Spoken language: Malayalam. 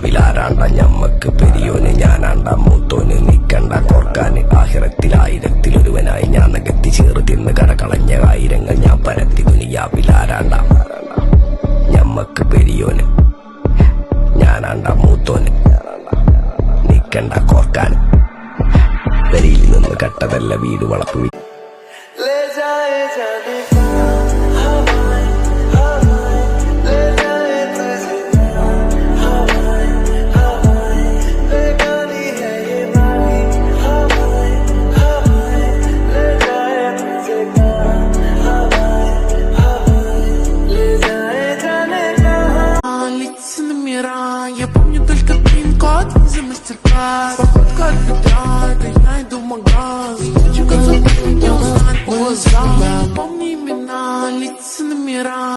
ദുനിയാവിലാരാണ്ട ഞമ്മക്ക് പെരിയോന് ഞാനാണ്ട മൂത്തോന് നിക്കണ്ട കോർക്കാന് ആഹിറത്തിൽ ആയിരത്തിലൊരുവനായി ഞാൻ നികത്തി ചേറ് തിന്ന് കരകളഞ്ഞ ആയിരങ്ങൾ ഞാൻ പരത്തി ദുനിയാവിലാരാണ്ട ഞമ്മക്ക് പെരിയോന് ഞാനാണ്ട മൂത്തോന് നിക്കണ്ട കോർക്കാന് പെരിയിൽ നിന്ന് കട്ടതല്ല വീട് വളപ്പ്